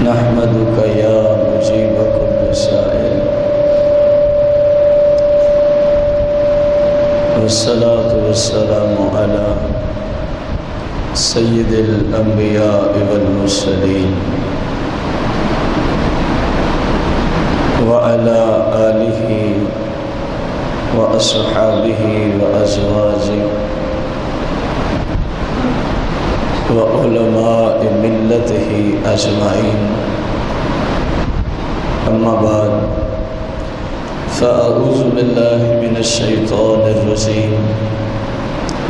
نحمدك يا مجيب كل سائل والصلاة والسلام على سيد الأنبياء والمرسلين وعلى آله وأصحابه وأزواجه وعلماء ملته أجمعين أما بعد فأعوذ بالله من الشيطان الرجيم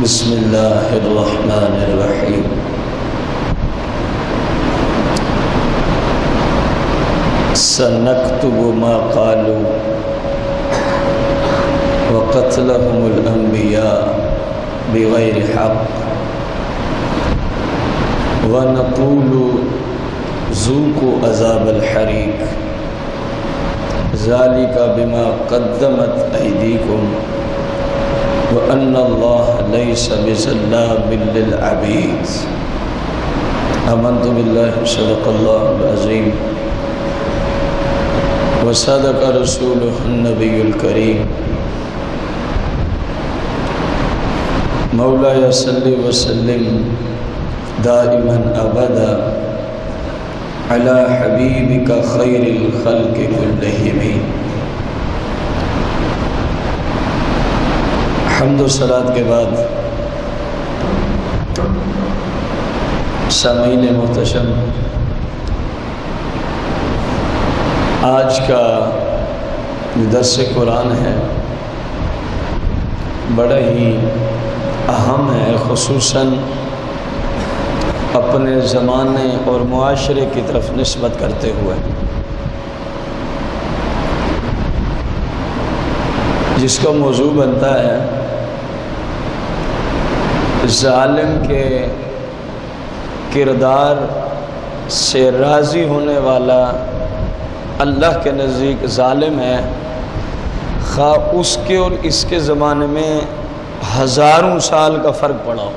بسم الله الرحمن الرحيم سنكتب ما قالوا وقتلهم الأنبياء بغير حق ونقول ذوقوا عذاب الحريق ذلك بما قدمت أيديكم وأن الله ليس بظلام للعبيد آمنت بالله صدق الله العظيم وصدق رسوله النبي الكريم مولاي صل وسلم دائما ابدا على حبيبك خير الخلق كلهم حمد و صلاۃ کے بعد سامعین محتشم، آج کا درس قرآن ہے بڑا ہی اہم ہے، خصوصاً اپنے زمانے اور معاشرے کی طرف نسبت کرتے ہوئے، جس کا موضوع بنتا ہے ظالم کے کردار سے راضی ہونے والا اللہ کے نزدیک ظالم ہے، خواہ اس کے اور اس کے زمانے میں ہزاروں سال کا فرق پڑا ہو۔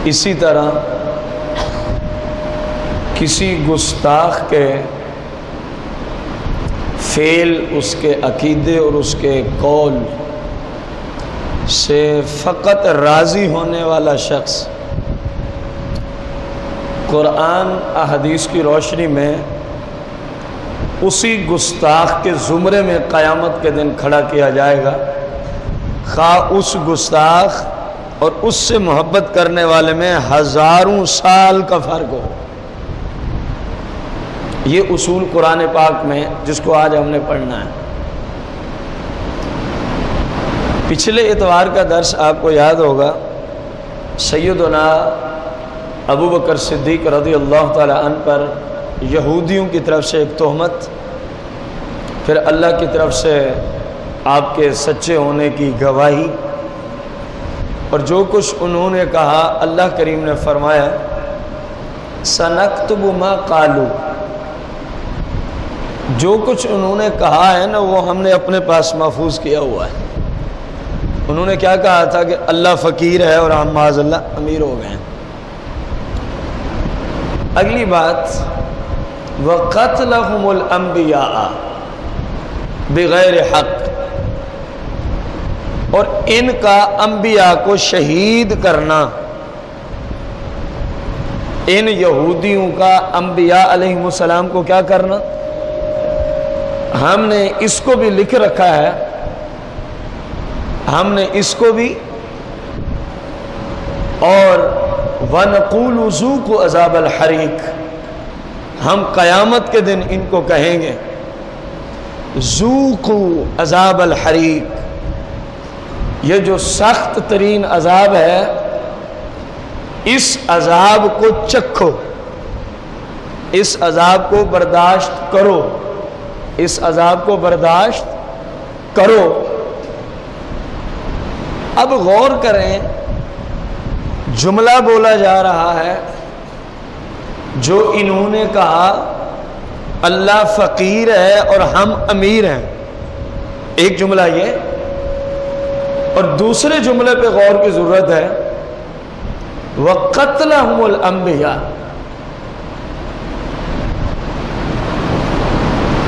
اسی طرح کسی گستاخ کے فعل، اس کے عقیدے اور اس کے قول سے فقط راضی ہونے والا شخص قرآن احادیث کی روشنی میں اسی گستاخ کے زمرے میں قیامت کے دن کھڑا کیا جائے گا، خواہ اس گستاخ اور اس سے محبت کرنے والے میں ہزاروں سال کا فرق ہو۔ یہ اصول قرآن پاک میں جس کو آج ہم نے پڑھنا ہے۔ پچھلے اتوار کا درس آپ کو یاد ہوگا، سیدنا ابو بکر صدیق رضی اللہ تعالی عنہ پر یہودیوں کی طرف سے ایک تہمت، پھر اللہ کی طرف سے آپ کے سچے ہونے کی گواہی، اور جو کچھ انہوں نے کہا اللہ کریم نے فرمایا سنکتب ما قالوا، جو کچھ انہوں نے کہا ہے نا وہ ہم نے اپنے پاس محفوظ کیا ہوا ہے۔ انہوں نے کیا کہا تھا کہ اللہ فقیر ہے اور ہم معاذ اللہ امیر ہو گئے ہیں۔ اگلی بات وَقَتْلَهُمُ الْأَنْبِيَاءَ بِغَيْرِ حَقٍّ، اور ان کا انبیاء کو شہید کرنا، ان یہودیوں کا انبیاء علیہم السلام کو کیا کرنا، ہم نے اس کو بھی لکھ رکھا ہے، ہم نے اس کو بھی، اور وَنَقُولُ ذُوقُوا عَذَابَ الْحَرِيقِ، ہم قیامت کے دن ان کو کہیں گے ذُوقُوا عَذَابَ الْحَرِيقِ، یہ جو سخت ترین عذاب ہے اس عذاب کو چکھو، اس عذاب کو برداشت کرو، اس عذاب کو برداشت کرو۔ اب غور کریں، جملہ بولا جا رہا ہے جو انہوں نے کہا اللہ فقیر ہے اور ہم امیر ہیں، ایک جملہ یہ، اور دوسرے جملے پہ غور کی ضرورت ہے وَقَتْلَهُمُ الْأَنْبِيَاءُ،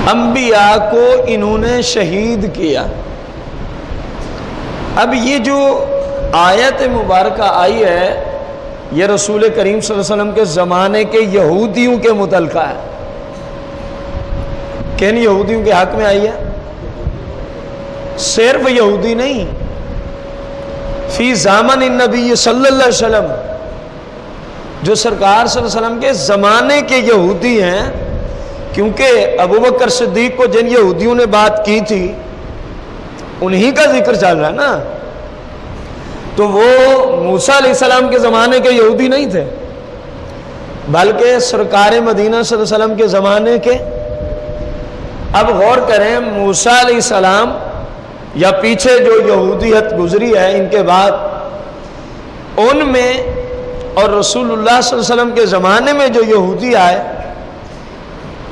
انبیاء کو انہوں نے شہید کیا۔ اب یہ جو آیت مبارکہ آئی ہے یہ رسول کریم صلی اللہ علیہ وسلم کے زمانے کے یہودیوں کے متعلقہ ہے۔ کن یہودیوں کے حق میں آئی ہے؟ صرف یہودی نہیں، فی زامن النبی صلی اللہ علیہ وسلم، جو سرکار صلی اللہ علیہ وسلم کے زمانے کے یہودی ہیں، کیونکہ ابوبکر صدیق کو جن یہودیوں نے بات کی تھی انہی کا ذکر چل رہا ہے نا، تو وہ موسیٰ علیہ السلام کے زمانے کے یہودی نہیں تھے، بلکہ سرکار مدینہ صلی اللہ علیہ وسلم کے زمانے کے۔ اب غور کریں، موسیٰ علیہ السلام یا پیچھے جو یہودیت گزری ہے ان کے بعد، ان میں اور رسول اللہ صلی اللہ علیہ وسلم کے زمانے میں جو یہودی آئے،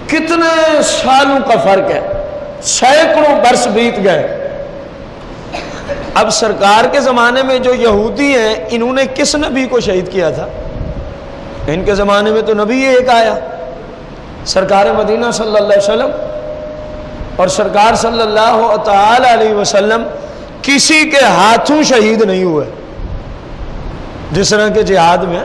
کتنے سالوں کا فرق ہے، سینکڑوں برس بیت گئے۔ اب سرکار کے زمانے میں جو یہودی ہیں انہوں نے کس نبی کو شہید کیا تھا؟ ان کے زمانے میں تو نبی ایک آیا، سرکار مدینہ صلی اللہ علیہ وسلم، اور سرکار صلی اللہ تعالی علیہ وسلم کسی کے ہاتھوں شہید نہیں ہوئے۔ جس طرح کے جہاد میں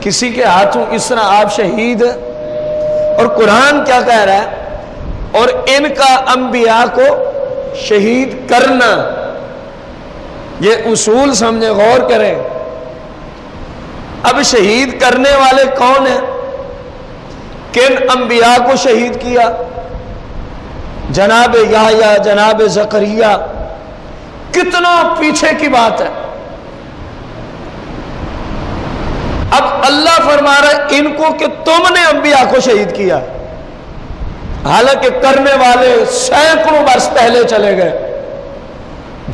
کسی کے ہاتھوں اس طرح آپ شہید، اور قرآن کیا کہہ رہا ہے؟ اور ان کا انبیاء کو شہید کرنا، یہ اصول سمجھے، غور کریں۔ اب شہید کرنے والے کون ہیں؟ کن انبیاء کو شہید کیا؟ جناب یحییٰ، جناب زکریا، کتنا پیچھے کی بات ہے۔ اب اللہ فرما رہا ہے ان کو کہ تم نے انبیاء کو شہید کیا، حالانکہ کرنے والے سینکڑوں برس پہلے چلے گئے۔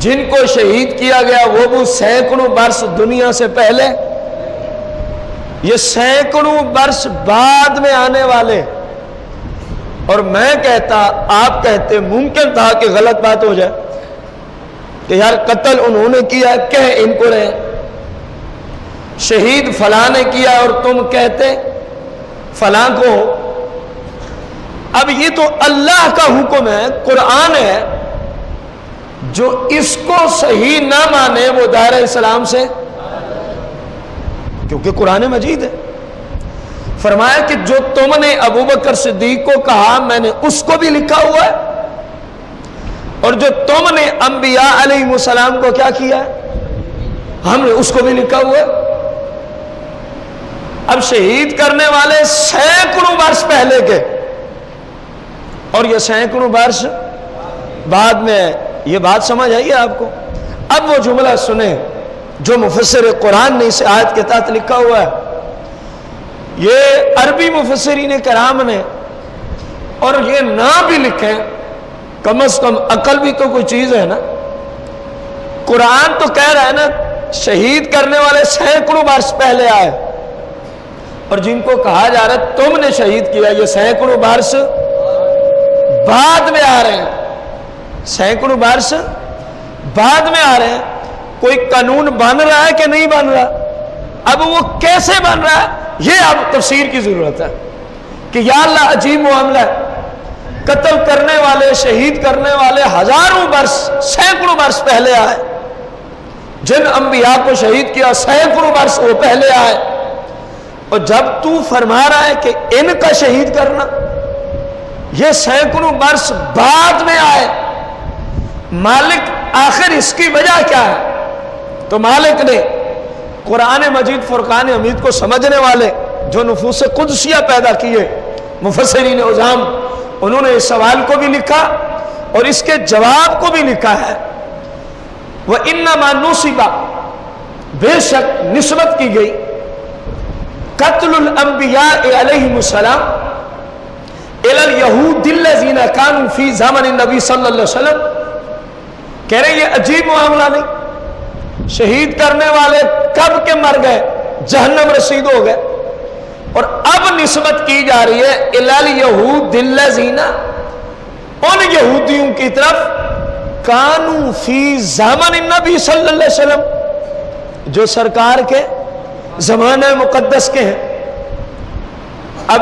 جن کو شہید کیا گیا وہ بھی سینکڑوں برس دنیا سے پہلے، یہ سینکڑوں برس بعد میں آنے والے۔ اور میں کہتا، آپ کہتے ممکن تھا کہ غلط بات ہو جائے کہ یار قتل انہوں نے کیا، کہہ ان کو رہے، شہید فلاں نے کیا اور تم کہتے فلاں کو ہو۔ اب یہ تو اللہ کا حکم ہے، قرآن ہے، جو اس کو صحیح نہ مانے وہ دائرہ اسلام سے، کیونکہ قرآن مجید ہے۔ فرمایا کہ جو تم نے ابوبکر صدیق کو کہا میں نے اس کو بھی لکھا ہوا ہے، اور جو تم نے انبیاء علیہ السلام کو کیا کیا ہے ہم نے اس کو بھی لکھا ہوا ہے۔ اب شہید کرنے والے سینکڑوں برس پہلے کے، اور یہ سینکڑوں برس بعد میں، یہ بات سمجھ آئی ہے آپ کو؟ اب وہ جملہ سنیں جو مفسر قرآن نے اس آیت کے تحت لکھا ہوا ہے۔ یہ عربی مفسرین کرام نے، اور یہ نہ بھی لکھیں، کم از کم عقل بھی تو کوئی چیز ہے نا۔ قرآن تو کہہ رہا ہے نا شہید کرنے والے سینکڑوں برس پہلے آئے، اور جن کو کہا جا رہا ہے تم نے شہید کیا، یہ سینکڑوں برس بعد میں آ رہے ہیں، سینکڑوں برس بعد میں آ رہے ہیں۔ کوئی قانون بن رہا ہے کہ نہیں بن رہا؟ اب وہ کیسے بن رہا ہے یہ اب تفسیر کی ضرورت ہے کہ یا اللہ عجیب معاملہ ہے۔ قتل کرنے والے، شہید کرنے والے ہزاروں برس، سینکڑوں برس پہلے آئے، جن انبیاء کو شہید کیا سینکڑوں برس وہ پہلے آئے، اور جب تو فرما رہا ہے کہ ان کا شہید کرنا یہ سینکڑوں برس بعد میں آئے، مالک آخر اس کی وجہ کیا ہے؟ تو مالک نے قرآن مجید فرقان حمید کو سمجھنے والے جو نفوس قدسیہ پیدا کیے مفسرین عظام، انہوں نے اس سوال کو بھی لکھا اور اس کے جواب کو بھی لکھا ہے۔ وَإِنَّمَا نُصِبَ، بے شک نسبت کی گئی، قتل الانبیاء علیہم السلام الی الیہود الذین کانوا فی زمن النبی صلی اللہ علیہ وسلم۔ کہہ رہے یہ عجیب معاملہ نہیں، شہید کرنے والے کب کے مر گئے، جہنم رسید ہو گئے، اور اب نسبت کی جا رہی ہے الی الیہود الذین، ان یہودیوں کی طرف، کانوا فی زمن النبی صلی اللہ علیہ وسلم، جو سرکار کے زمانہ مقدس کے ہیں۔ اب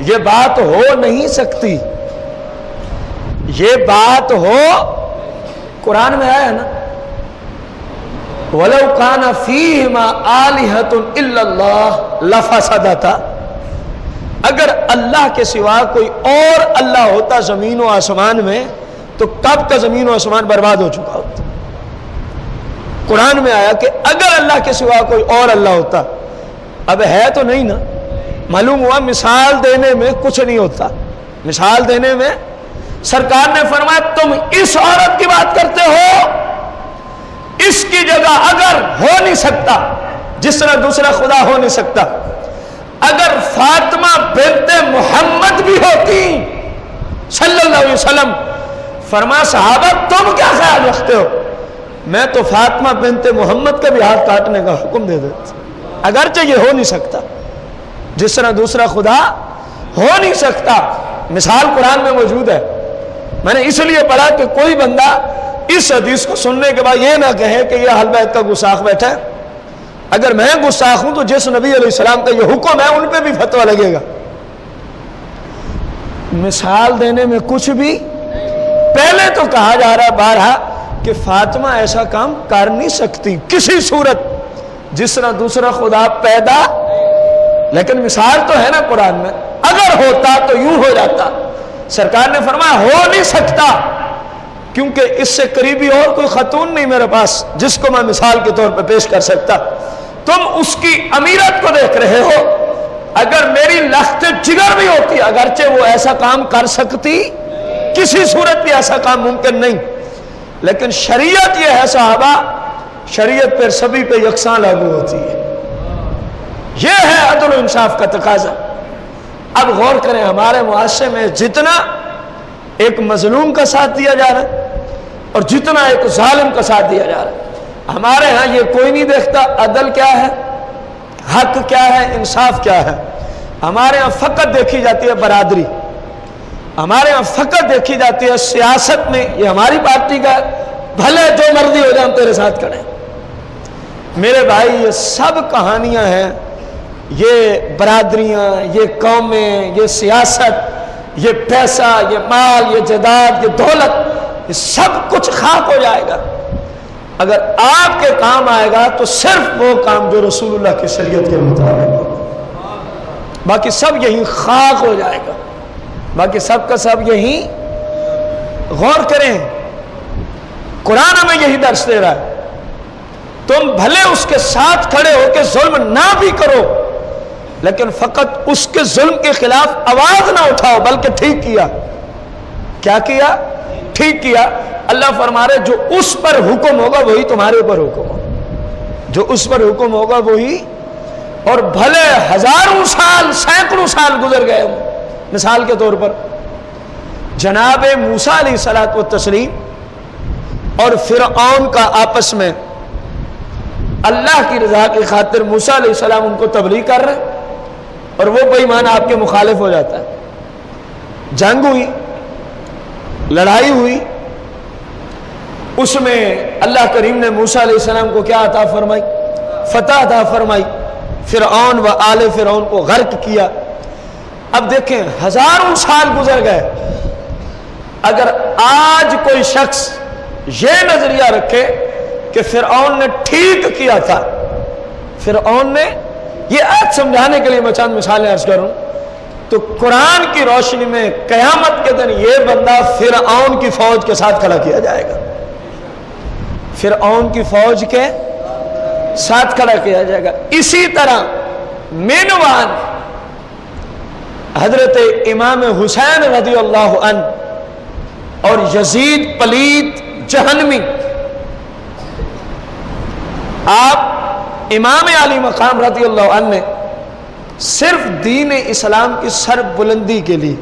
یہ بات ہو نہیں سکتی. یہ بات ہو، قرآن میں آیا ہے نا، وَلَوْ كَانَ فِيهِمَا آلِهَةٌ إِلَّا اللَّهُ لَفَسَدَتَا، اگر اللہ کے سوا کوئی اور اللہ ہوتا زمین و آسمان میں تو کب کا زمین و آسمان برباد ہو چکا ہوتا. قرآن میں آیا کہ اگر اللہ کے سوا کوئی اور اللہ ہوتا. اب ہے تو نہیں نا. معلوم ہوا مثال دینے میں کچھ نہیں ہوتا. مثال دینے میں سرکار نے فرمایا تم اس عورت کی بات کرتے ہو، اس کی جگہ اگر ہو نہیں سکتا جس طرح دوسرا خدا ہو نہیں سکتا، اگر فاطمہ بنت محمد بھی ہوتی صلی اللہ علیہ وسلم، فرمایا صحابہ تم کیا خیال رکھتے ہو، میں تو فاطمہ بنت محمد کا بھی ہاتھ کاٹنے کا حکم دے دیتا، اگرچہ یہ ہو نہیں سکتا جس طرح دوسرا خدا ہو نہیں سکتا. مثال قرآن میں موجود ہے. میں نے اس لیے پڑھا کہ کوئی بندہ اس حدیث کو سننے کے بعد یہ نہ کہے کہ یہ اہل بیت کا گستاخ بیٹھا ہے. اگر میں گستاخ ہوں تو جس نبی علیہ السلام کا یہ حکم ہے ان پہ بھی فتویٰ لگے گا. مثال دینے میں کچھ بھی. پہلے تو کہا جا رہا بارہا کہ فاطمہ ایسا کام کر نہیں سکتی کسی صورت جس طرح دوسرا خدا پیدا، لیکن مثال تو ہے نا قرآن میں. اگر ہوتا تو یوں ہو جاتا. سرکار نے فرمایا ہو نہیں سکتا کیونکہ اس سے قریبی اور کوئی خاتون نہیں میرے پاس جس کو میں مثال کے طور پہ پیش کر سکتا. تم اس کی امیرت کو دیکھ رہے ہو. اگر میری لخت جگر بھی ہوتی اگرچہ وہ ایسا کام کر سکتی، کسی صورت بھی ایسا کام ممکن نہیں. لیکن شریعت یہ ہے صحابہ، شریعت پر سبھی پہ یکساں لاگو ہوتی ہے. یہ ہے عدل و انصاف کا تقاضا. اب غور کریں، ہمارے معاشرے میں جتنا ایک مظلوم کا ساتھ دیا جا رہا ہے اور جتنا ایک ظالم کا ساتھ دیا جا رہا ہے، ہمارے ہاں یہ کوئی نہیں دیکھتا عدل کیا ہے، حق کیا ہے، انصاف کیا ہے. ہمارے ہاں فقط دیکھی جاتی ہے برادری. ہمارے ہاں فقط دیکھی جاتی ہے سیاست میں یہ ہماری پارٹی کا، بھلے جو مرضی ہو جائے ہم تیرے ساتھ کھڑے. میرے بھائی یہ سب کہانیاں ہیں. یہ برادریاں، یہ قومیں، یہ سیاست، یہ پیسہ، یہ مال، یہ جائیداد، یہ دولت، یہ سب کچھ خاک ہو جائے گا. اگر آپ کے کام آئے گا تو صرف وہ کام جو رسول اللہ کی شریعت کے مطابق ہوگا، باقی سب یہیں خاک ہو جائے گا. باقی سب کا سب یہیں. غور کریں، قرآن ہمیں یہی درس دے رہا ہے. تم بھلے اس کے ساتھ کھڑے ہو کے ظلم نہ بھی کرو، لیکن فقط اس کے ظلم کے خلاف آواز نہ اٹھاؤ، بلکہ ٹھیک کیا. کیا کیا؟ ٹھیک کیا. اللہ فرما رہے جو اس پر حکم ہوگا وہی تمہارے اوپر حکم ہوگا. جو اس پر حکم ہوگا وہی. اور بھلے ہزاروں سال، سینکڑوں سال گزر گئے ہوں. مثال کے طور پر جناب موسیٰ علیہ الصلوۃ والتسلیم اور فرعون کا آپس میں اللہ کی رضا کی خاطر موسیٰ علیہ السلام ان کو تبلیغ کر رہے اور وہ بے ایمان آپ کے مخالف ہو جاتا ہے. جنگ ہوئی، لڑائی ہوئی، اس میں اللہ کریم نے موسیٰ علیہ السلام کو کیا عطا فرمائی؟ فتح عطا فرمائی. فرعون و آل فرعون کو غرق کیا. اب دیکھیں ہزاروں سال گزر گئے. اگر آج کوئی شخص یہ نظریہ رکھے کہ فرعون نے ٹھیک کیا تھا، فرعون نے، یہ آج سمجھانے کے لیے میں چند مثالیں عرض کروں تو قرآن کی روشنی میں قیامت کے دن یہ بندہ فرعون کی فوج کے ساتھ کھڑا کیا جائے گا. فرعون کی فوج کے ساتھ کھڑا کیا جائے گا. اسی طرح مینوان حضرت امام حسین رضی اللہ عنہ اور یزید پلیت جہنمی، آپ امام علی مقام رضی اللہ عنہ نے صرف دین اسلام کی سر بلندی کے لیے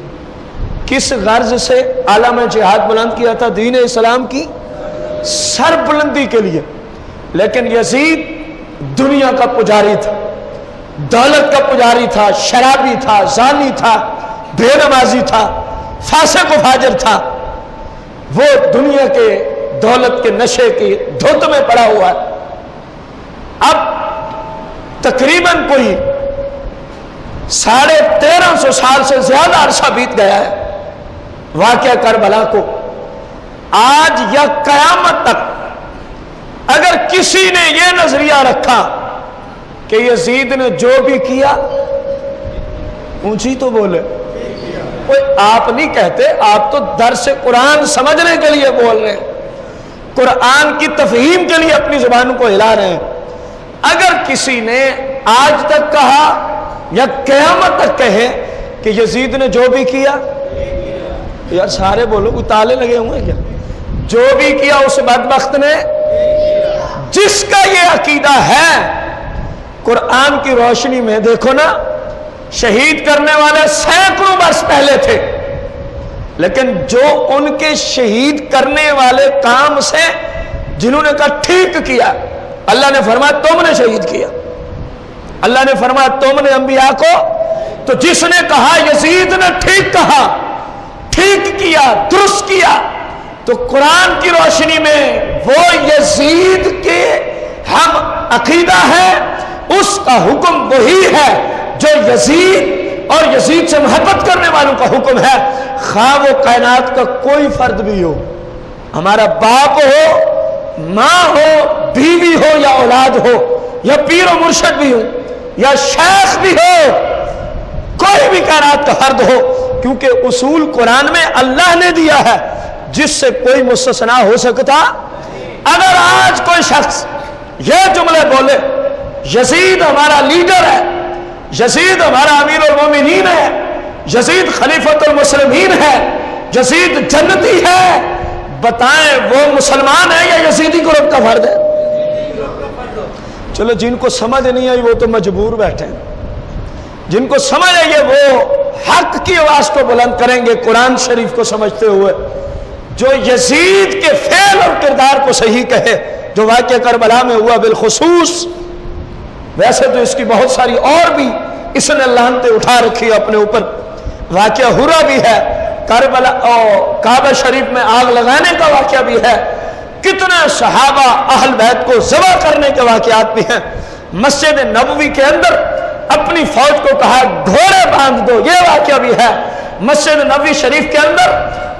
کس غرض سے عالم جہاد بلند کیا تھا؟ دین اسلام کی سر بلندی کے لیے. لیکن یزید دنیا کا پجاری تھا، دولت کا پجاری تھا، شرابی تھا، زانی تھا، بے نمازی تھا، فاسق و فاجر تھا. وہ دنیا کے دولت کے نشے کی دھت میں پڑا ہوا ہے. اب تقریباً کوئی 1350 سال سے زیادہ عرصہ بیت گیا ہے واقعہ کربلا کو. آج یا قیامت تک اگر کسی نے یہ نظریہ رکھا کہ یزید نے جو بھی کیا، اونچی تو بولے، کوئی آپ نہیں کہتے، آپ تو درس قرآن سمجھنے کے لیے بول رہے ہیں، قرآن کی تفہیم کے لیے اپنی زبانوں کو ہلا رہے ہیں. اگر کسی نے آج تک کہا یا قیامت تک کہے کہ یزید نے جو بھی کیا، یار سارے بولو، کوئی تالے لگے ہوئے کیا؟ جو بھی کیا اس بدبخت نے، جس کا یہ عقیدہ ہے، قرآن کی روشنی میں دیکھو نا، شہید کرنے والے سینکڑوں برس پہلے تھے، لیکن جو ان کے شہید کرنے والے کام سے جنہوں نے کہا ٹھیک کیا، اللہ نے فرمایا تم نے شہید کیا، اللہ نے فرمایا تم نے انبیاء کو. تو جس نے کہا یزید نے ٹھیک کہا، ٹھیک کیا، درست کیا، تو قرآن کی روشنی میں وہ یزید کے ہم عقیدہ ہے، اس کا حکم وہی ہے جو یزید اور یزید سے محبت کرنے والوں کا حکم ہے، خواہ وہ کائنات کا کوئی فرد بھی ہو، ہمارا باپ ہو، ماں ہو، بیوی ہو یا اولاد ہو، یا پیر و مرشد بھی ہو یا شیخ بھی ہو، کوئی بھی کائنات کا فرد ہو، کیونکہ اصول قرآن میں اللہ نے دیا ہے جس سے کوئی مستثنا ہو سکتا. اگر آج کوئی شخص یہ جملے بولے یزید ہمارا لیڈر ہے، یزید ہمارا امیر المومنین ہے، یزید خلیفۃ المسلمین ہے، یزید جنتی ہے، بتائیں وہ مسلمان ہے یا یزیدی گروپ کا فرد ہے؟ چلو جن کو سمجھ نہیں آئی وہ تو مجبور بیٹھے ہیں، جن کو سمجھ آئیے وہ حق کی آواز کو بلند کریں گے قرآن شریف کو سمجھتے ہوئے. جو یزید کے فعل اور کردار کو صحیح کہے، جو واقعہ کربلا میں ہوا بالخصوص، ویسے تو اس کی بہت ساری اور بھی اس نے لعنتیں اٹھا رکھی اپنے اوپر. واقعہ ہرا بھی ہے، کربلا اور کعبہ شریف میں آگ لگانے کا واقعہ بھی ہے، کتنے صحابہ اہل بیت کو ذبح کرنے کے واقعات بھی ہیں. مسجد نبوی کے اندر اپنی فوج کو کہا گھوڑے باندھ دو، یہ واقعہ بھی ہے. مسجد نبوی شریف کے اندر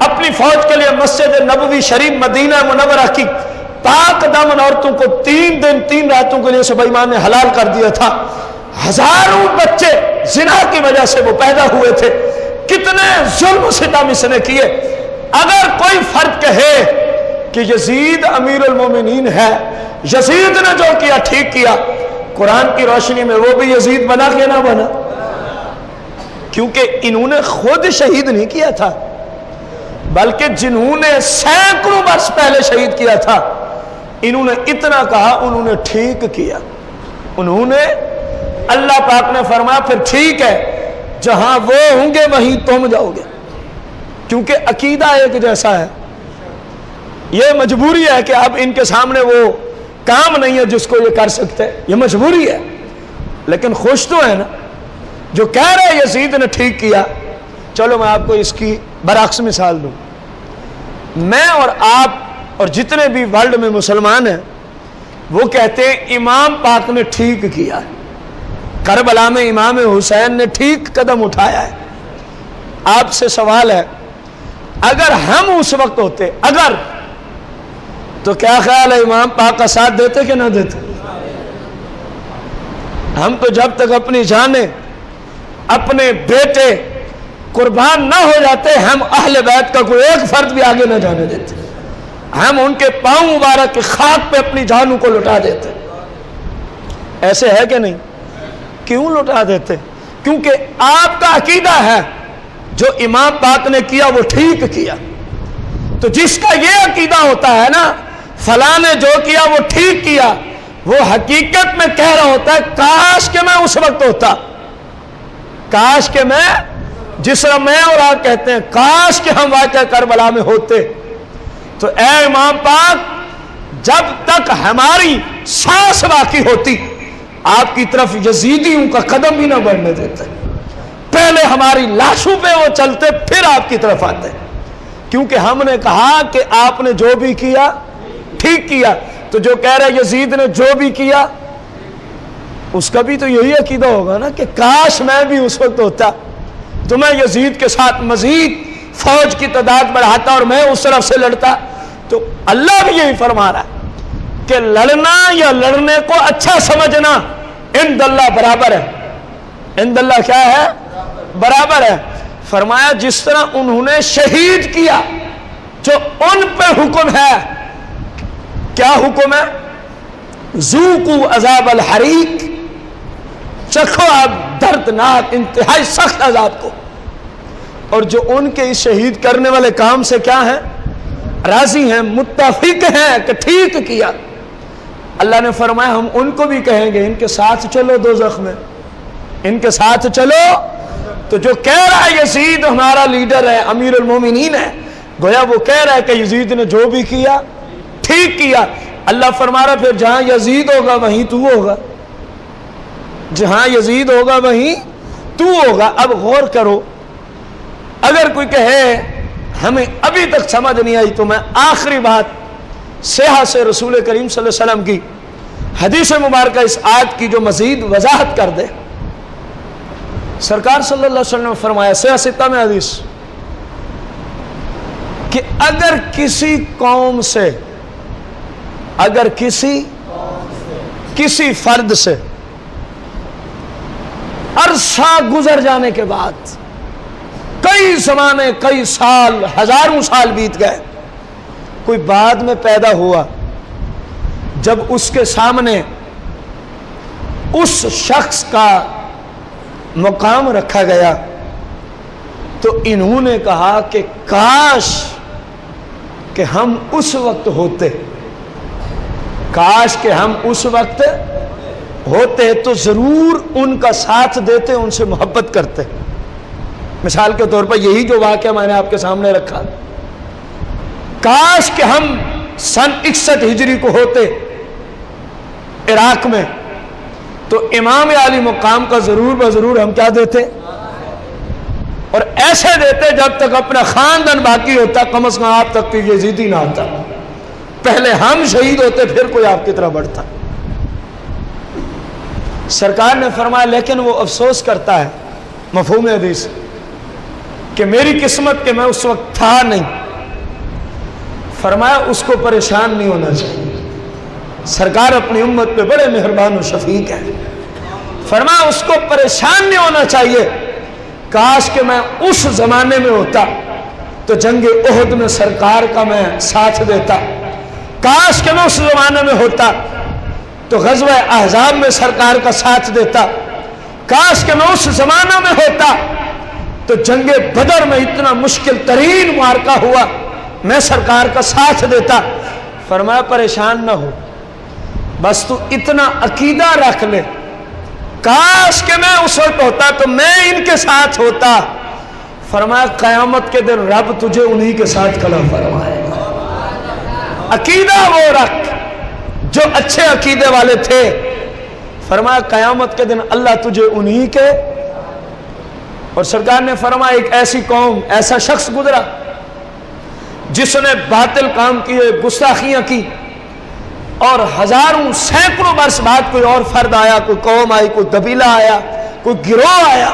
اپنی فوج کے لیے مسجد نبوی شریف مدینہ منورہ کی پاک دامن عورتوں کو 3 دن 3 راتوں کے لیے سب ایمان نے حلال کر دیا تھا. ہزاروں بچے زنا کی وجہ سے وہ پیدا ہوئے تھے. کتنے ظلم و ستم اس نے کیے. اگر کوئی فرد کہے کہ یزید امیر المومنین ہے، یزید نے جو کیا ٹھیک کیا، قرآن کی روشنی میں وہ بھی یزید بنا کے نہ بنا، کیونکہ انہوں نے خود شہید نہیں کیا تھا، بلکہ جنہوں نے سینکڑوں برس پہلے شہید کیا تھا، انہوں نے اتنا کہا، انہوں نے ٹھیک کیا. انہوں نے، اللہ پاک نے فرمایا پھر ٹھیک ہے، جہاں وہ ہوں گے وہیں تم جاؤ گے، کیونکہ عقیدہ ایک جیسا ہے. یہ مجبوری ہے کہ اب ان کے سامنے وہ کام نہیں ہے جس کو یہ کر سکتے، یہ مجبوری ہے. لیکن خوش تو ہے نا جو کہہ رہے یزید نے ٹھیک کیا. چلو میں آپ کو اس کی برعکس مثال دوں. میں اور آپ اور جتنے بھی ورلڈ میں مسلمان ہیں وہ کہتے ہیں امام پاک نے ٹھیک کیا ہے، کربلا میں امام حسین نے ٹھیک قدم اٹھایا ہے. آپ سے سوال ہے، اگر ہم اس وقت ہوتے، اگر، تو کیا خیال ہے امام پاک کا ساتھ دیتے کہ نہ دیتے؟ ہم تو جب تک اپنی جانیں، اپنے بیٹے قربان نہ ہو جاتے، ہم اہل بیت کا کوئی ایک فرد بھی آگے نہ جانے دیتے. ہم ان کے پاؤں مبارک کی خاک پہ اپنی جانوں کو لٹا دیتے. ایسے ہے کہ نہیں؟ کیوں لٹا دیتے؟ کیونکہ آپ کا عقیدہ ہے جو امام پاک نے کیا وہ ٹھیک کیا. تو جس کا یہ عقیدہ ہوتا ہے نا فلاں نے جو کیا وہ ٹھیک کیا، وہ حقیقت میں کہہ رہا ہوتا ہے کاش کہ میں اس وقت ہوتا، کاش کہ میں، جس طرح میں اور آپ کہتے ہیں کاش کہ ہم واقعہ کربلا میں ہوتے. تو اے امام پاک، جب تک ہماری سانس باقی ہوتی آپ کی طرف یزیدیوں کا قدم بھی نہ بڑھنے دیتے. پہلے ہماری لاشوں پہ وہ چلتے، پھر آپ کی طرف آتے، کیونکہ ہم نے کہا کہ آپ نے جو بھی کیا ٹھیک کیا. تو جو کہہ رہے یزید نے جو بھی کیا اس کا بھی تو یہی عقیدہ ہوگا نا کہ کاش میں بھی اس وقت ہوتا تو میں یزید کے ساتھ مزید فوج کی تعداد بڑھاتا اور میں اس طرف سے لڑتا. تو اللہ بھی یہی فرما رہا ہے کہ لڑنا یا لڑنے کو اچھا سمجھنا عند اللہ برابر ہے. عند اللہ کیا ہے؟ برابر ہے. فرمایا جس طرح انہوں نے شہید کیا جو ان پہ حکم ہے. کیا حکم ہے؟ ذوقوا عذاب الحریق، چکھو آپ دردناک انتہائی سخت عذاب کو. اور جو ان کے اس شہید کرنے والے کام سے کیا ہیں؟ راضی ہیں، متفق ہیں کہ ٹھیک کیا. اللہ نے فرمایا ہم ان کو بھی کہیں گے ان کے ساتھ چلو دوزخ میں، ان کے ساتھ چلو. تو جو کہہ رہا ہے یزید ہمارا لیڈر ہے، امیر المومنین ہے، گویا وہ کہہ رہا ہے کہ یزید نے جو بھی کیا ٹھیک کیا. اللہ فرما رہا پھر جہاں یزید ہوگا وہیں تو ہوگا، جہاں یزید ہوگا وہیں تو ہوگا. اب غور کرو، اگر کوئی کہے ہمیں ابھی تک سمجھ نہیں آئی تو میں آخری بات صحیح سے رسول کریم صلی اللہ علیہ وسلم کی حدیث مبارکہ اس آیت کی جو مزید وضاحت کر دے. سرکار صلی اللہ علیہ وسلم نے فرمایا صحیح ستہ میں حدیث کہ اگر کسی قوم سے، اگر کسی فرد سے عرصہ گزر جانے کے بعد، کئی زمانے، کئی سال، ہزاروں سال بیت گئے، کوئی بعد میں پیدا ہوا، جب اس کے سامنے اس شخص کا مقام رکھا گیا تو انہوں نے کہا کہ کاش کہ ہم اس وقت ہوتے، کاش کہ ہم اس وقت ہوتے تو ضرور ان کا ساتھ دیتے، ان سے محبت کرتے. مثال کے طور پر یہی جو واقعہ میں نے آپ کے سامنے رکھا، کاش کہ ہم سن 61 ہجری کو ہوتے عراق میں تو امام عالی مقام کا ضرور بضرور ہم کیا دیتے، اور ایسے دیتے جب تک اپنا خاندان باقی ہوتا، کم از کم آپ تک کہ یزیدی نہ آتا. پہلے ہم شہید ہوتے پھر کوئی آپ کی طرح بڑھتا. سرکار نے فرمایا لیکن وہ افسوس کرتا ہے، مفہوم حدیث، کہ میری قسمت کہ میں اس وقت تھا نہیں. فرمایا اس کو پریشان نہیں ہونا چاہیے، سرکار اپنی امت پہ بڑے مہربان و شفیق ہیں. فرمایا اس کو پریشان نہیں ہونا چاہیے، کاش کہ میں اس زمانے میں ہوتا تو جنگ احد میں سرکار کا میں ساتھ دیتا، کاش کہ میں اس زمانے میں ہوتا تو غزوہ احزاب میں سرکار کا ساتھ دیتا، کاش کہ میں اس زمانہ میں ہوتا تو جنگ بدر میں اتنا مشکل ترین معرکہ ہوا میں سرکار کا ساتھ دیتا. فرمایا پریشان نہ ہو، بس تو اتنا عقیدہ رکھ لے، کاش کہ میں اس وقت ہوتا تو میں ان کے ساتھ ہوتا. فرمایا قیامت کے دن رب تجھے انہی کے ساتھ کھڑا فرمائے گا. عقیدہ وہ رکھ جو اچھے عقیدے والے تھے. فرمایا قیامت کے دن اللہ تجھے انہی کے. اور سرکار نے فرمایا ایک ایسی قوم، ایسا شخص گزرا جس نے باطل کام کیے، گستاخیاں کی، اور ہزاروں سینکڑوں برس بعد کوئی اور فرد آیا، کوئی قوم آئی، کوئی قبیلہ آیا، کوئی گروہ آیا،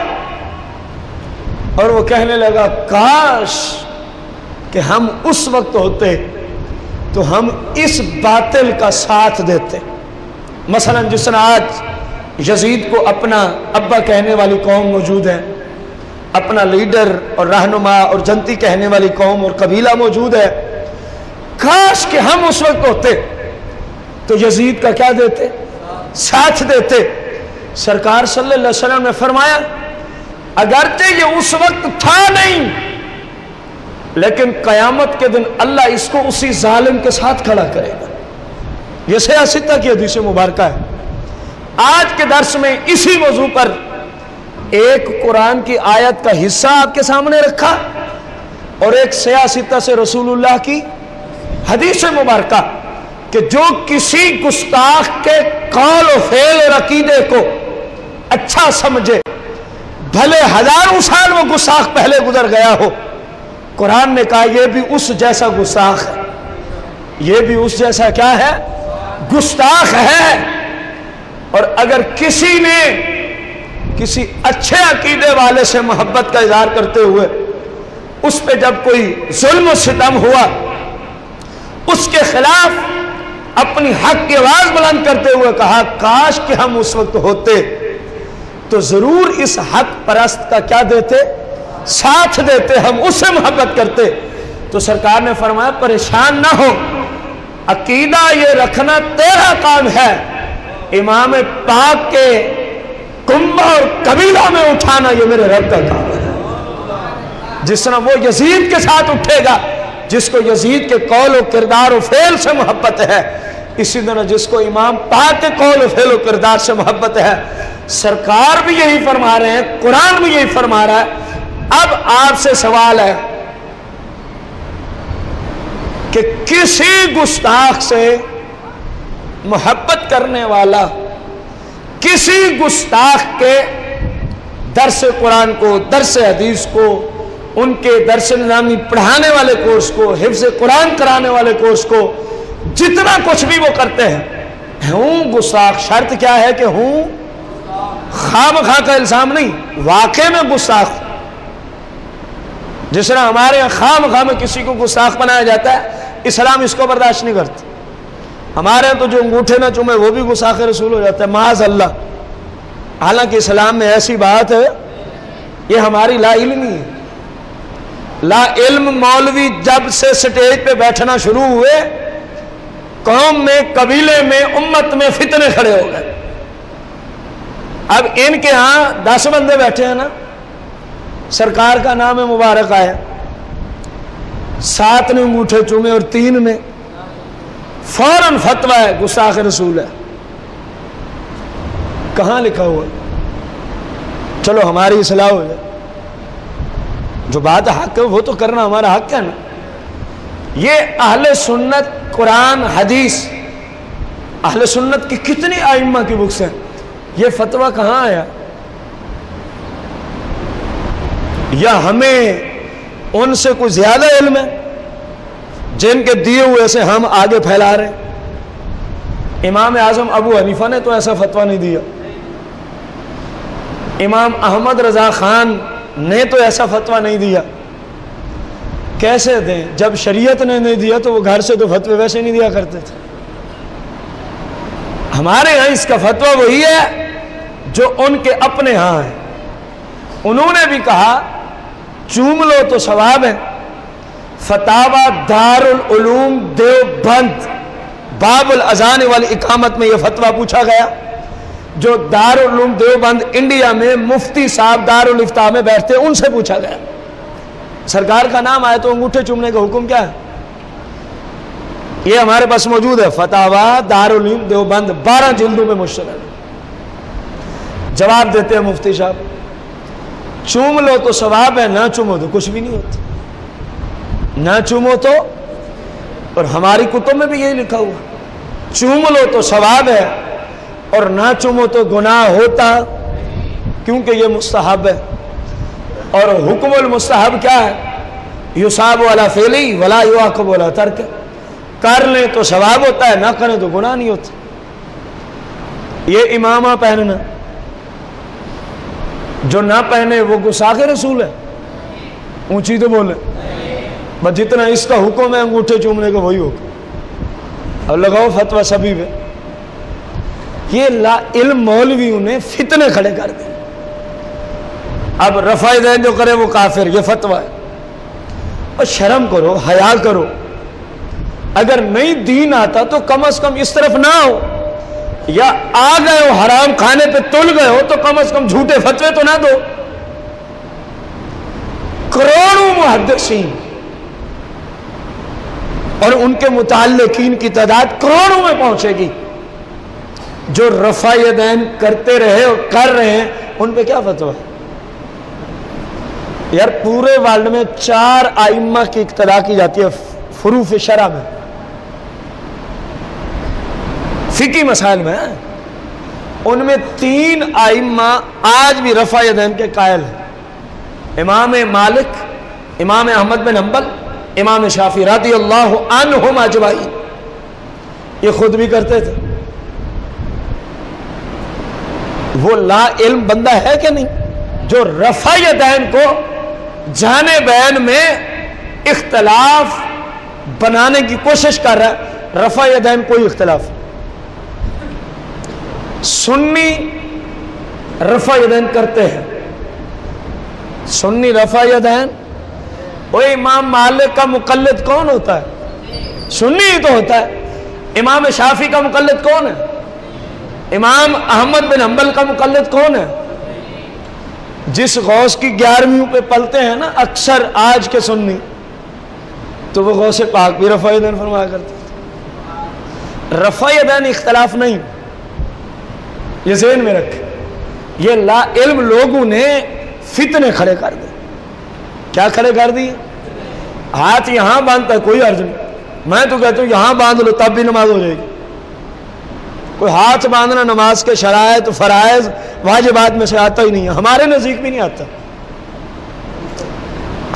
اور وہ کہنے لگا کاش کہ ہم اس وقت ہوتے تو ہم اس باطل کا ساتھ دیتے. مثلا جس طرح آج یزید کو اپنا ابا کہنے والی قوم موجود ہے، اپنا لیڈر اور رہنما اور جنتی کہنے والی قوم اور قبیلہ موجود ہے، کاش کہ ہم اس وقت ہوتے تو یزید کا کیا دیتے؟ ساتھ دیتے. سرکار صلی اللہ علیہ وسلم نے فرمایا اگرچہ یہ اس وقت تھا نہیں، لیکن قیامت کے دن اللہ اس کو اسی ظالم کے ساتھ کھڑا کرے گا. یہ سیاستہ کی حدیث مبارکہ ہے. آج کے درس میں اسی موضوع پر ایک قرآن کی آیت کا حصہ آپ کے سامنے رکھا اور ایک سیاستہ سے رسول اللہ کی حدیث مبارکہ کہ جو کسی گستاخ کے قول و فعل اور عقیدے کو اچھا سمجھے، بھلے ہزاروں سال وہ گستاخ پہلے گزر گیا ہو، قرآن نے کہا یہ بھی اس جیسا گستاخ ہے، یہ بھی اس جیسا کیا ہے؟ گستاخ ہے. اور اگر کسی نے کسی اچھے عقیدے والے سے محبت کا اظہار کرتے ہوئے اس پہ جب کوئی ظلم و ستم ہوا، اس کے خلاف اپنی حق کی آواز بلند کرتے ہوئے کہا کاش کہ ہم اس وقت ہوتے تو ضرور اس حق پرست کا کیا دیتے، ساتھ دیتے، ہم اس سے محبت کرتے، تو سرکار نے فرمایا پریشان نہ ہو، عقیدہ یہ رکھنا تیرا کام ہے، امام پاک کے کنبہ اور قبیلہ میں اٹھانا یہ میرے رب کا کام ہے۔ جس طرح وہ یزید کے ساتھ اٹھے گا جس کو یزید کے قول و کردار و فعل سے محبت ہے، اسی طرح جس کو امام پاک کے قول و فعل و کردار سے محبت ہے، سرکار بھی یہی فرما رہے ہیں، قرآن بھی یہی فرما رہا ہے۔ اب آپ سے سوال ہے کہ کسی گستاخ سے محبت کرنے والا کسی گستاخ کے درس قرآن کو، درس حدیث کو، ان کے درس نظامی پڑھانے والے کورس کو، حفظ قرآن کرانے والے کورس کو، جتنا کچھ بھی وہ کرتے ہیں، ہوں گستاخ، شرط کیا ہے کہ ہوں خواہ مخواہ کا الزام نہیں، واقع میں گستاخ۔ جس طرح ہمارے یہاں خواہ مخواہ میں کسی کو گستاخ بنایا جاتا ہے، اسلام اس کو برداشت نہیں کرتا۔ ہمارے یہاں تو جو انگوٹھے نہ چومے وہ بھی گستاخ رسول ہو جاتا ہے، معاذ اللہ۔ حالانکہ اسلام میں ایسی بات ہے، یہ ہماری لا علمی ہے۔ لا علم مولوی جب سے سٹیج پہ بیٹھنا شروع ہوئے، قوم میں، قبیلے میں، امت میں فتنے کھڑے ہو گئے۔ اب ان کے ہاں 10 بندے بیٹھے ہیں نا، سرکار کا نام مبارک آیا، 7 نے انگوٹھے چومے اور 3 نے، فوراً فتویٰ ہے گستاخ رسول ہے۔ کہاں لکھا ہوا؟ چلو ہماری اصلاح ہو جائے، جو بات حق ہے وہ تو کرنا ہمارا حق ہے نا۔ یہ اہل سنت قرآن حدیث، اہل سنت کی کتنی ائمہ کی بکس ہیں، یہ فتویٰ کہاں آیا؟ یا ہمیں ان سے کوئی زیادہ علم ہے جن کے دیے ہوئے سے ہم آگے پھیلا رہے ہیں؟ امام اعظم ابو حنیفہ نے تو ایسا فتویٰ نہیں دیا، امام احمد رضا خان نے تو ایسا فتویٰ نہیں دیا۔ کیسے دیں جب شریعت نے نہیں دیا؟ تو وہ گھر سے تو فتوے ویسے نہیں دیا کرتے تھے۔ ہمارے ہاں اس کا فتویٰ وہی ہے جو ان کے اپنے ہاں ہے۔ انہوں نے بھی کہا چوم لو تو ثواب ہے۔ فتاوی دار العلوم دیوبند باب الاذان والاقامت میں یہ فتویٰ پوچھا گیا، جو دار العلوم دیوبند انڈیا میں مفتی صاحب دار الافتاء میں بیٹھتے ان سے پوچھا گیا۔ سرکار کا نام آئے تو انگوٹھے چومنے کا حکم کیا ہے؟ یہ ہمارے پاس موجود ہے، فتاوی دار العلوم دیوبند 12 جلدوں میں مشتمل۔ جواب دیتے ہیں مفتی صاحب، چوم لو تو ثواب ہے، نہ چومو تو کچھ بھی نہیں ہوتا۔ نہ چومو تو، اور ہماری کتب میں بھی یہی لکھا ہوا، چوم لو تو ثواب ہے اور نہ چومو تو گناہ ہوتا، کیونکہ یہ مستحب ہے۔ اور حکم المستحب کیا ہے؟ یصاب علی فعلی ولا یعاقب علی ترک، کر لیں تو ثواب ہوتا ہے، نہ کریں تو گناہ نہیں ہوتا۔ یہ امامہ پہننا، جو نہ پہنے وہ گستاخ رسول ہے؟ اونچی تو بولے، بس جتنا اس کا حکم ہے انگوٹھے چومنے کا وہی ہوگا۔ اب لگاؤ فتویٰ سبھی پہ۔ یہ لا علم مولویوں نے فتنے کھڑے کر دیں۔ اب رفع دین جو کرے وہ کافر، یہ فتویٰ ہے۔ اور شرم کرو، حیا کرو۔ اگر نہیں دین آتا تو کم از کم اس طرف نہ ہو، یا آ گئے ہو حرام کھانے پہ تل گئے ہو تو کم از کم جھوٹے فتوے تو نہ دو۔ کروڑوں محدثین اور ان کے متعلقین کی تعداد کروڑوں میں پہنچے گی، جو رفع یدین کرتے رہے اور کر رہے ہیں، ان پہ کیا فتویٰ؟ یار پورے ورلڈ میں 4 ائمہ کی اقتدا کی جاتی ہے فروع شرع میں، فقہی مسائل میں۔ ان میں 3 ائمہ آج بھی رفع یدین کے قائل ہیں، امام مالک، امام احمد بن حنبل، امام شافعی رضی اللہ عنہم اجمعین۔ یہ خود بھی کرتے تھے، وہ لا علم بندہ ہے کہ نہیں جو رفع یدین کو جانبین میں اختلاف بنانے کی کوشش کر رہا ہے؟ رفع یدین کوئی اختلاف، سنی رفع یدین کرتے ہیں، سنی رفع یدین۔ وہ امام مالک کا مقلد کون ہوتا ہے؟ سنی ہی تو ہوتا ہے۔ امام شافعی کا مقلد کون ہے؟ امام احمد بن حنبل کا مقلد کون ہے؟ جس غوث کی 11ویں پہ پلتے ہیں نا اکثر آج کے سنی، تو وہ غوث پاک بھی رفع یدین فرمایا کرتے ہیں۔ رفع یدین اختلاف نہیں، یہ ذہن میں رکھیں۔ یہ لا علم لوگوں نے فتنے کھڑے کر دی۔ کیا کھڑے کر دی؟ ہاتھ یہاں باندھتا ہے کوئی عرض نہیں، میں تو کہتا ہوں یہاں باندھ لو تب بھی نماز ہو جائے گی۔ کوئی ہاتھ باندھنا نماز کے شرائط فرائض واجبات میں سے آتا ہی نہیں ہے، ہمارے نزدیک بھی نہیں آتا۔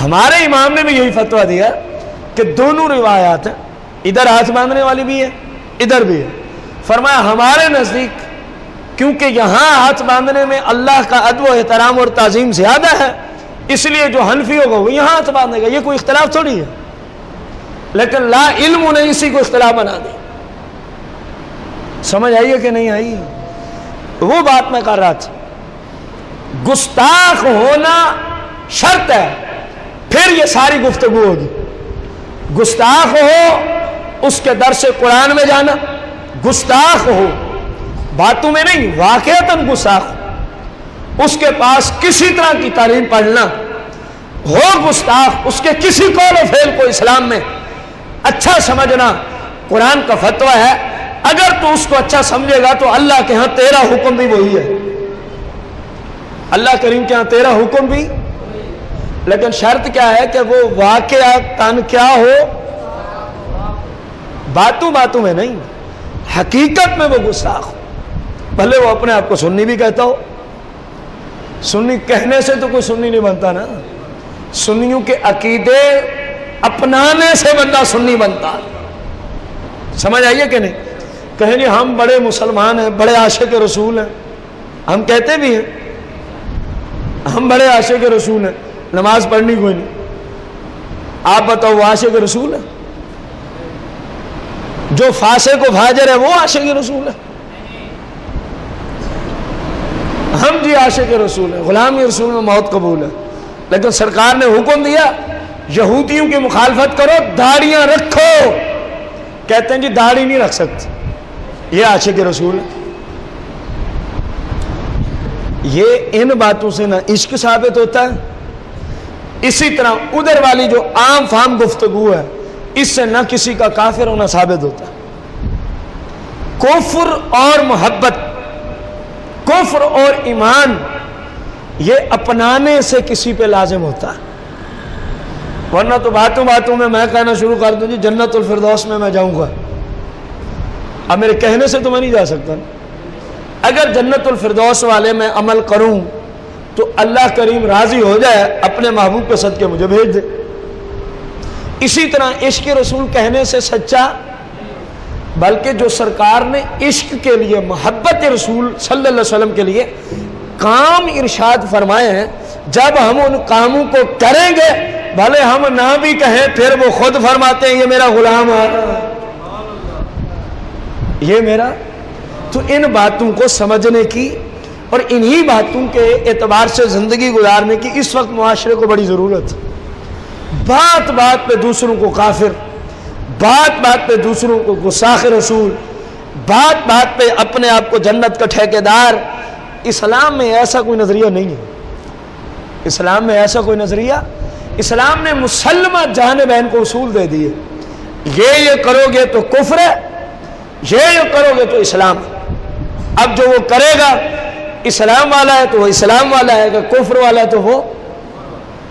ہمارے امام نے بھی یہی فتویٰ دیا کہ دونوں روایات ہیں، ادھر ہاتھ باندھنے والی بھی ہے ادھر بھی ہے۔ فرمایا ہمارے نزدیک کیونکہ یہاں ہاتھ باندھنے میں اللہ کا ادب و احترام اور تعظیم زیادہ ہے، اس لیے جو حنفی ہوگا وہ یہاں ہاتھ باندھے گا، یہ کوئی اختلاف تھوڑی ہے۔ لیکن لا علم نے اسی کو اختلاف بنا دی۔ سمجھ آئیے کہ نہیں آئی؟ وہ بات میں کر رہا تھا، گستاخ ہونا شرط ہے، پھر یہ ساری گفتگو ہوگی۔ گستاخ ہو اس کے درس قرآن میں جانا، گستاخ ہو باتوں میں نہیں واقعتاً گستاخ ہو، اس کے پاس کسی طرح کی تعلیم پڑھنا ہو گستاخ، اس کے کسی قول و فعل کو اسلام میں اچھا سمجھنا قرآن کا فتویٰ ہے۔ اگر تو اس کو اچھا سمجھے گا تو اللہ کے ہاں تیرا حکم بھی وہی ہے، اللہ کریم کے ہاں تیرا حکم بھی، لیکن شرط کیا ہے کہ وہ واقعتاً کیا ہو، باتوں باتوں میں نہیں، حقیقت میں وہ گستاخ ہو۔ بھلے وہ اپنے آپ کو سنی بھی کہتا ہو، سنی کہنے سے تو کوئی سنی نہیں بنتا نا، سنیوں کے عقیدے اپنانے سے بندہ سنی بنتا۔ سمجھ آئیے کہ نہیں؟ کہیں جی ہم بڑے مسلمان ہیں، بڑے عاشق رسول ہیں، ہم کہتے بھی ہیں ہم بڑے عاشق رسول ہیں، نماز پڑھنی کوئی نہیں۔ آپ بتاؤ وہ عاشق رسول ہے؟ جو فاسق و فاجر ہے وہ عاشق رسول ہے؟ ہم جی عاشق رسول ہیں، غلامی رسول میں موت قبول ہے، لیکن سرکار نے حکم دیا یہودیوں کی مخالفت کرو، داڑیاں رکھو، کہتے ہیں جی داڑھی نہیں رکھ سکتے، یہ عاشق رسول ہے۔ یہ ان باتوں سے نہ عشق ثابت ہوتا ہے، اسی طرح ادھر والی جو عام فہم گفتگو ہے اس سے نہ کسی کا کافر ہونا ثابت ہوتا ہے۔ کفر اور محبت، کفر اور ایمان یہ اپنانے سے کسی پہ لازم ہوتا ہے، ورنہ تو باتوں باتوں میں کہنا شروع کر دوں جی جنت الفردوس میں جاؤں گا، اب میرے کہنے سے تو میں نہیں جا سکتا۔ اگر جنت الفردوس والے میں عمل کروں تو اللہ کریم راضی ہو جائے، اپنے محبوب کے صدقے مجھے بھیج دے۔ اسی طرح عشق رسول کہنے سے سچا، بلکہ جو سرکار نے عشق کے لیے، محبت رسول صلی اللہ علیہ وسلم کے لیے کام ارشاد فرمائے ہیں، جب ہم ان کاموں کو کریں گے بھلے ہم نہ بھی کہیں، پھر وہ خود فرماتے ہیں یہ میرا غلام ہے، یہ میرا۔ تو ان باتوں کو سمجھنے کی اور انہی باتوں کے اعتبار سے زندگی گزارنے کی اس وقت معاشرے کو بڑی ضرورت ہے۔ بات بات پہ دوسروں کو کافر، بات بات پہ دوسروں کو گستاخ رسول، بات بات پہ اپنے آپ کو جنت کا ٹھیکیدار۔ اسلام میں ایسا کوئی نظریہ نہیں ہے، اسلام میں ایسا کوئی نظریہ، اسلام نے مسلمہ جانبین کو اصول دے دیے، یہ کرو گے تو کفر ہے، یہ کرو گے تو اسلام ہے۔ اب جو وہ کرے گا اسلام والا ہے تو وہ اسلام والا ہے، کہ کفر والا ہے تو وہ۔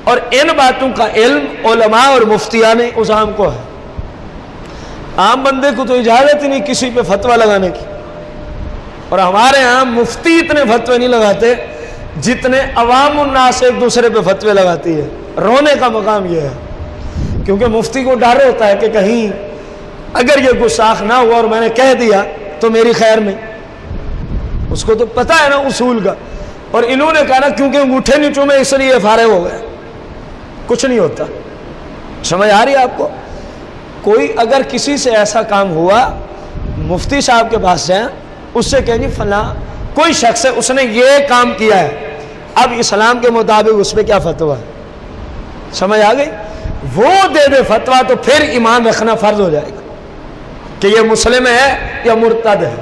اور ان باتوں کا علم علماء اور مفتیان عظام کو ہے، عام بندے کو تو اجازت ہی نہیں کسی پہ فتویٰ لگانے کی۔ اور ہمارے ہاں مفتی اتنے فتوے نہیں لگاتے جتنے عوام الناس ایک دوسرے پہ فتوے لگاتی ہے۔ رونے کا مقام یہ ہے، کیونکہ مفتی کو ڈر ہوتا ہے کہ کہیں اگر یہ گستاخ نہ ہوا اور میں نے کہہ دیا تو میری خیر نہیں۔ اس کو تو پتہ ہے نا اصول کا، اور انہوں نے کہا نا کیونکہ انگوٹھے نہیں چومے اس لیے فارغ ہو گئے. کچھ نہیں ہوتا. سمجھ آ رہی ہے آپ کو؟ کوئی اگر کسی سے ایسا کام ہوا، مفتی صاحب کے پاس جائیں، اس سے کہیں جی فلاں کوئی شخص ہے اس نے یہ کام کیا ہے، اب اسلام کے مطابق اس پہ کیا فتویٰ ہے، سمجھ آ گئی؟ وہ دے دے فتویٰ تو پھر ایمان رکھنا فرض ہو جائے گا کہ یہ مسلم ہے یا مرتد ہے.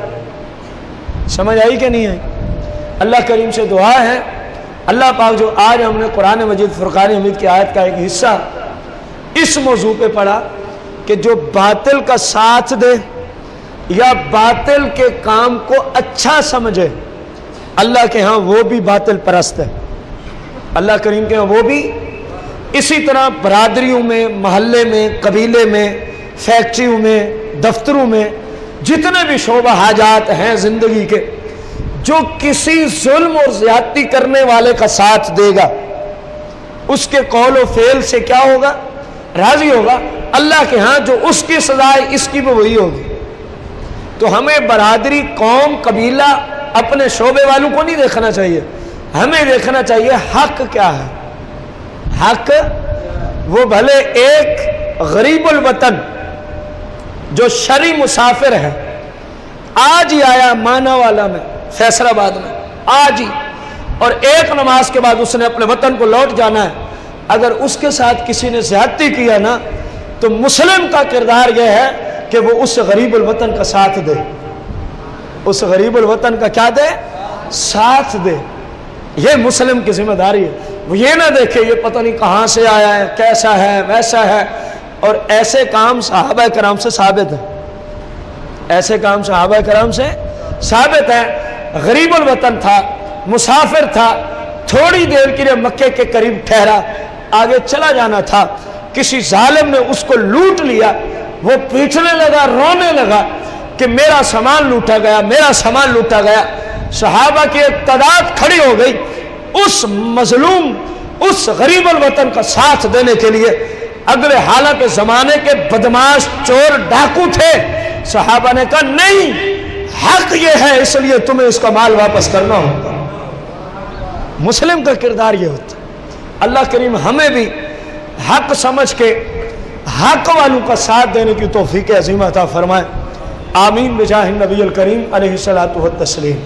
سمجھ آئی کہ نہیں آئی؟ اللہ کریم سے دعا ہے، اللہ پاک جو آج ہم نے قرآن مجید فرقان حمید کی آیت کا ایک حصہ اس موضوع پہ پڑھا کہ جو باطل کا ساتھ دے یا باطل کے کام کو اچھا سمجھے، اللہ کے ہاں وہ بھی باطل پرست ہے. اللہ کریم کے ہاں وہ بھی. اسی طرح برادریوں میں، محلے میں، قبیلے میں، فیکٹریوں میں، دفتروں میں، جتنے بھی شعبہ حاجات ہیں زندگی کے، جو کسی ظلم اور زیادتی کرنے والے کا ساتھ دے گا، اس کے قول و فعل سے کیا ہوگا؟ راضی ہوگا. اللہ کے ہاں جو اس کی سزا ہے اس کی بھی وہی ہوگی. تو ہمیں برادری، قوم، قبیلہ، اپنے شعبے والوں کو نہیں دیکھنا چاہیے، ہمیں دیکھنا چاہیے حق کیا ہے. حق وہ بھلے ایک غریب الوطن جو شرعی مسافر ہے، آج ہی آیا مانا والا میں، فیصل آباد میں، آج ہی، اور ایک نماز کے بعد اس نے اپنے وطن کو لوٹ جانا ہے، اگر اس کے ساتھ کسی نے زیادتی کیا نا تو مسلم کا کردار یہ ہے کہ وہ اس غریب الوطن کا ساتھ دے. اس غریب الوطن کا کیا دے؟ ساتھ دے. یہ مسلم کی ذمہ داری ہے. وہ یہ نہ دیکھے یہ پتہ نہیں کہاں سے آیا ہے، کیسا ہے، ویسا ہے. اور ایسے کام صحابہ کرام سے ثابت ہے، ایسے کام صحابہ کرام سے ثابت ہے. غریب الوطن تھا، مسافر تھا، تھوڑی دیر کے لیے مکے کے قریب ٹھہرا، آگے چلا جانا تھا، کسی ظالم نے اس کو لوٹ لیا. وہ پیٹنے لگا، رونے لگا کہ میرا سامان لوٹا گیا، میرا سامان لوٹا گیا. صحابہ کی ایک تعداد کھڑی ہو گئی اس مظلوم، اس غریب الوطن کا ساتھ دینے کے لیے. اگلے حالت زمانے کے بدماش، چور، ڈاکو تھے. صحابہ نے کہا نہیں، حق یہ ہے اس لیے تمہیں اس کا مال واپس کرنا ہوگا. مسلم کا کردار یہ ہوتا ہے. اللہ کریم ہمیں بھی حق سمجھ کے حق والوں کا ساتھ دینے کی توفیق عظیمہ عطا فرمائے. آمین بجاہ النبی الکریم علیہ الصلوۃ والتسلیم.